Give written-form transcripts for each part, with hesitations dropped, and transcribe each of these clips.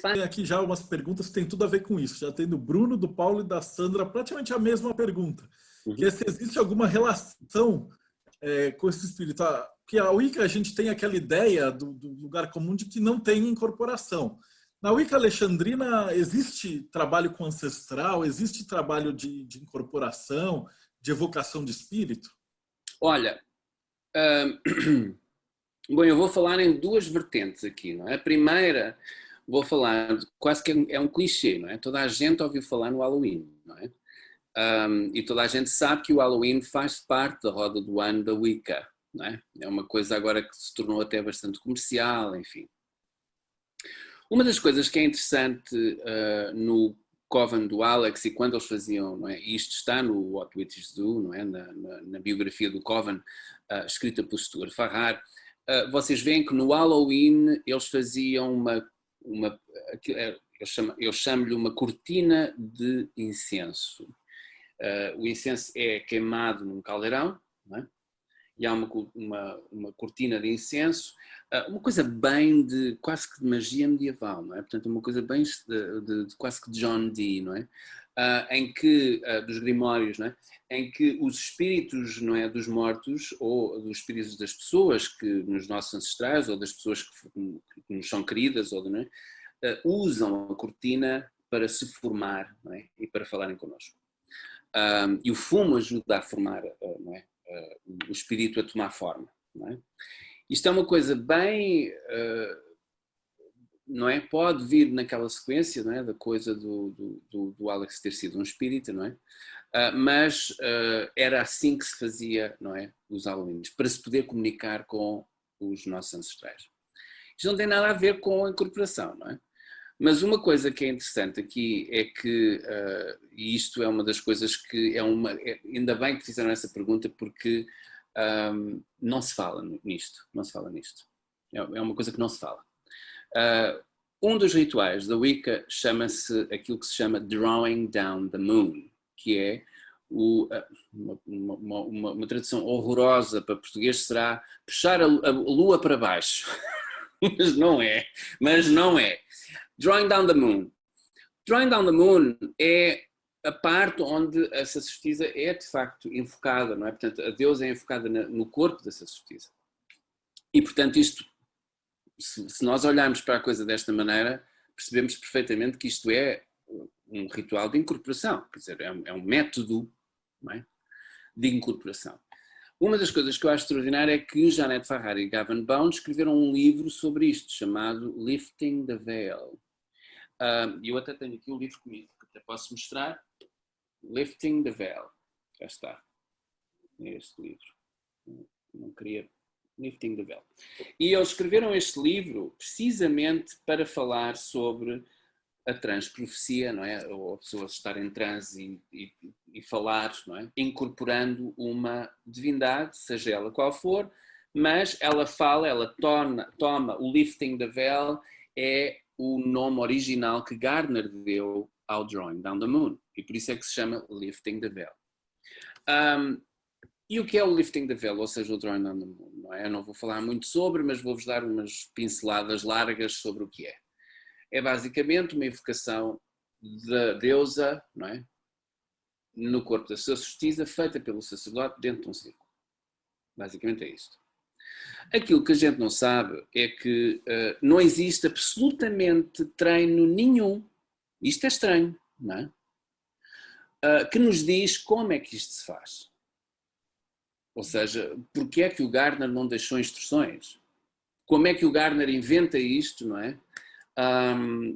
Tem aqui já umas perguntas que tem tudo a ver com isso. Já tem do Bruno, do Paulo e da Sandra praticamente a mesma pergunta. Que é se existe alguma relação com esse espírito. Porque a Wicca a gente tem aquela ideia do lugar comum de que não tem incorporação. Na Wicca alexandrina existe trabalho com ancestral, existe trabalho de incorporação, de evocação de espírito? Olha, bom, eu vou falar em duas vertentes aqui, não é? A primeira, vou falar, quase que é um clichê, não é? Toda a gente ouviu falar no Halloween, não é? E toda a gente sabe que o Halloween faz parte da roda do ano da Wicca, não é? É uma coisa agora que se tornou até bastante comercial, enfim. Uma das coisas que é interessante no Coven do Alex e quando eles faziam, não é? Isto está no What Witches Do, não é? Na biografia do Coven, escrita por Stuart Farrar, vocês veem que no Halloween eles faziam eu chamo-lhe uma cortina de incenso. O incenso é queimado num caldeirão, não é? E há uma cortina de incenso, uma coisa bem de quase que de magia medieval, não é? Portanto, uma coisa bem de quase que de John Dee, não é? Em que, dos grimórios, não é? Em que os espíritos, não é, dos mortos ou dos espíritos das pessoas que nos nossos ancestrais ou das pessoas que nos são queridas ou, não é? Usam a cortina para se formar, não é? E para falarem connosco. E o fumo ajuda a formar, não é? O espírito a tomar forma, não é? Isto é uma coisa bem, não é? Pode vir naquela sequência, não é? Da coisa do Alex ter sido um espírita, não é? Mas era assim que se fazia, não é? Os Halloweens, para se poder comunicar com os nossos ancestrais. Isto não tem nada a ver com a incorporação, não é? Mas uma coisa que é interessante aqui é que, e isto é uma das coisas que ainda bem que fizeram essa pergunta, porque não se fala nisto, não se fala nisto. É uma coisa que não se fala. Um dos rituais da Wicca chama-se aquilo que se chama Drawing Down the Moon, que é uma tradução horrorosa para português será puxar a lua para baixo. Mas não é. Drawing Down the Moon. Drawing Down the Moon é a parte onde a sacerdotisa é de facto enfocada, não é? Portanto, a deusa é enfocada no corpo da sacerdotisa. E, portanto, isto, se nós olharmos para a coisa desta maneira, percebemos perfeitamente que isto é um ritual de incorporação, quer dizer, é um método, não é? De incorporação. Uma das coisas que eu acho extraordinária é que Janet Farrar e Gavin Bone escreveram um livro sobre isto, chamado Lifting the Veil. Eu até tenho aqui o livro comigo, que até posso mostrar. Lifting the Veil. Já está. É este livro. Não queria... Lifting the Veil. E eles escreveram este livro precisamente para falar sobre a transprofecia, não é? Ou a pessoa estar em transe e falar, não é? Incorporando uma divindade, seja ela qual for, mas ela toma o Lifting the Veil, é o nome original que Gardner deu ao Drawing Down the Moon, e por isso é que se chama Lifting the Veil. E o que é o Lifting the Veil, ou seja, o Drawing Down the Moon? Não é? Eu não vou falar muito sobre, mas vou-vos dar umas pinceladas largas sobre o que é. É basicamente uma evocação da deusa, não é? No corpo da sacerdotisa, feita pelo sacerdote dentro de um círculo. Basicamente é isto. Aquilo que a gente não sabe é que não existe absolutamente treino nenhum, isto é estranho, não é? Que nos diz como é que isto se faz. Ou seja, porque é que o Gardner não deixou instruções? Como é que o Gardner inventa isto, não é?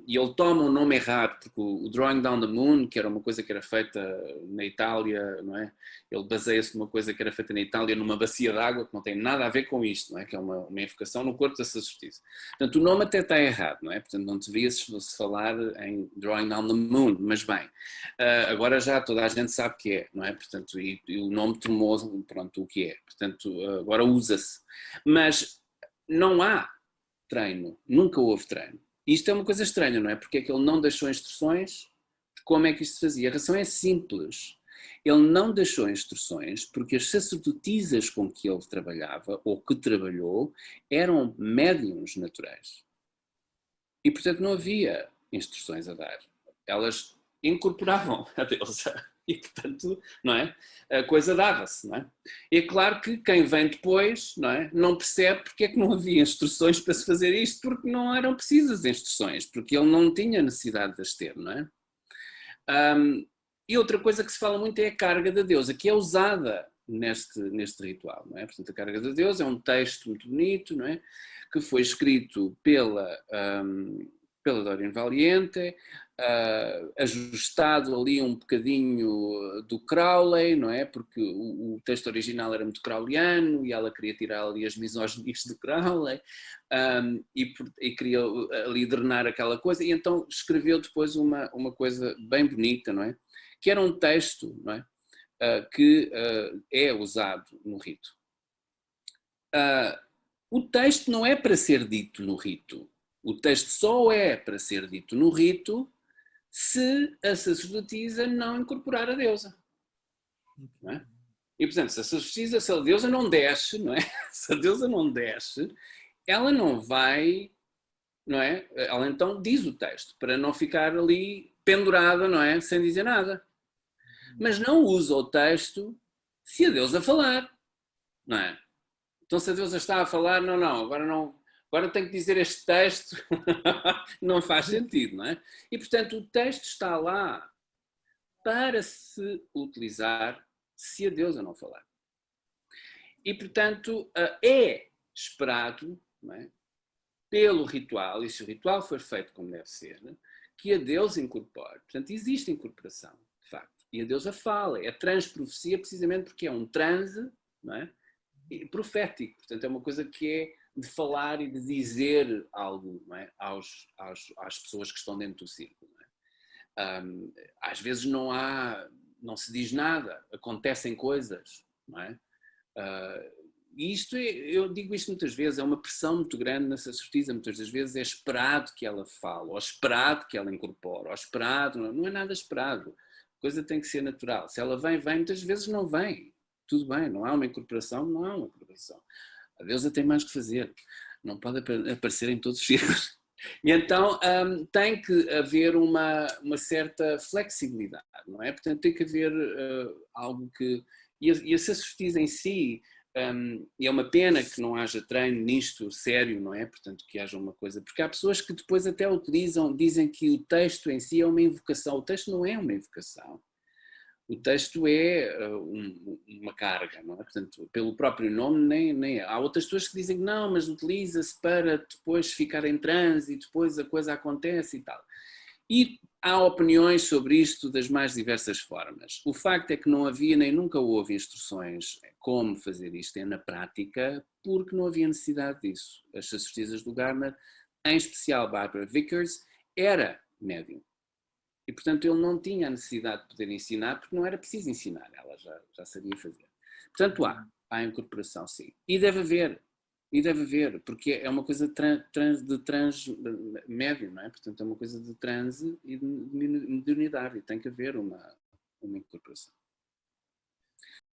E ele toma um nome errado, porque o Drawing Down the Moon, que era uma coisa que era feita na Itália, não é? Ele baseia-se numa coisa que era feita na Itália numa bacia de água, que não tem nada a ver com isto, não é? Que é uma evocação no corpo da sacerdotisa. Portanto, o nome até está errado, não é? Portanto, não devia se falar em Drawing Down the Moon, mas bem, agora já toda a gente sabe o que é, não é? Portanto, e o nome tomou, pronto, o que é. Portanto, agora usa-se. Mas não há treino, nunca houve treino. Isto é uma coisa estranha, não é? Porque é que ele não deixou instruções de como é que isto se fazia. A razão é simples. Ele não deixou instruções porque as sacerdotisas com que ele trabalhava, ou que trabalhou, eram médiuns naturais. E, portanto, não havia instruções a dar. Elas incorporavam a deusa e, portanto, não é? A coisa dava-se, não é? E é claro que quem vem depois, não é? Não percebe porque é que não havia instruções para se fazer isto, porque não eram precisas instruções, porque ele não tinha necessidade de as ter, não é? E outra coisa que se fala muito é a carga da deusa, que é usada neste ritual, não é? Portanto, a carga da deusa é um texto muito bonito, não é? Que foi escrito pela Doreen Valiente, ajustado ali um bocadinho do Crowley, não é? Porque o texto original era muito crowleyano e ela queria tirar ali as misóginias do Crowley e queria ali drenar aquela coisa, e então escreveu depois uma coisa bem bonita, não é? Que era um texto, não é? Que é usado no rito. O texto não é para ser dito no rito. O texto só é para ser dito no rito se a sacerdotisa não incorporar a deusa. Não é? E, portanto, se a sacerdotisa, se a deusa não desce, não é? Se a deusa não desce, ela não vai, não é? Ela então diz o texto, para não ficar ali pendurada, não é? Sem dizer nada. Mas não usa o texto se a deusa falar, não é? Então, se a deusa está a falar, agora tenho que dizer este texto, não faz sentido, não é? E, portanto, o texto está lá para se utilizar se a deusa não falar. E, portanto, é esperado, não é? Pelo ritual, e se o ritual for feito como deve ser, né? Que a deusa incorpore. Portanto, existe incorporação, de facto. E a deusa fala, é transprofecia precisamente porque é um transe, não é? Profético, portanto é uma coisa que é de falar e de dizer algo, não é? às pessoas que estão dentro do círculo. Não é? Às vezes não se diz nada, acontecem coisas, não é? E eu digo isto muitas vezes, é uma pressão muito grande na sacerdotisa, muitas das vezes é esperado que ela fale, ou esperado que ela incorpore, ou esperado, não é nada esperado, a coisa tem que ser natural, se ela vem, muitas vezes não vem. Tudo bem, não há uma incorporação, não há uma incorporação. A deusa tem mais que fazer, não pode aparecer em todos os círculos. E então tem que haver uma certa flexibilidade, não é? Portanto, tem que haver algo que... E a sacerdotisa em si, e é uma pena que não haja treino nisto sério, não é? Portanto, que haja uma coisa... Porque há pessoas que depois até utilizam, dizem que o texto em si é uma invocação. O texto não é uma invocação. O texto é uma carga, não é? Portanto, pelo próprio nome, nem é. Há outras pessoas que dizem que não, mas utiliza-se para depois ficar em transe e depois a coisa acontece e tal. E há opiniões sobre isto das mais diversas formas. O facto é que não havia nem nunca houve instruções como fazer isto na prática, porque não havia necessidade disso. As sacerdotisas do Gardner, em especial Barbara Vickers, era médium. E, portanto, ele não tinha a necessidade de poder ensinar, porque não era preciso ensinar, ela já sabia fazer. Portanto, há incorporação, sim. E deve haver, porque é uma coisa de médio, não é? Portanto, é uma coisa de transe e de unidade, e tem que haver uma incorporação.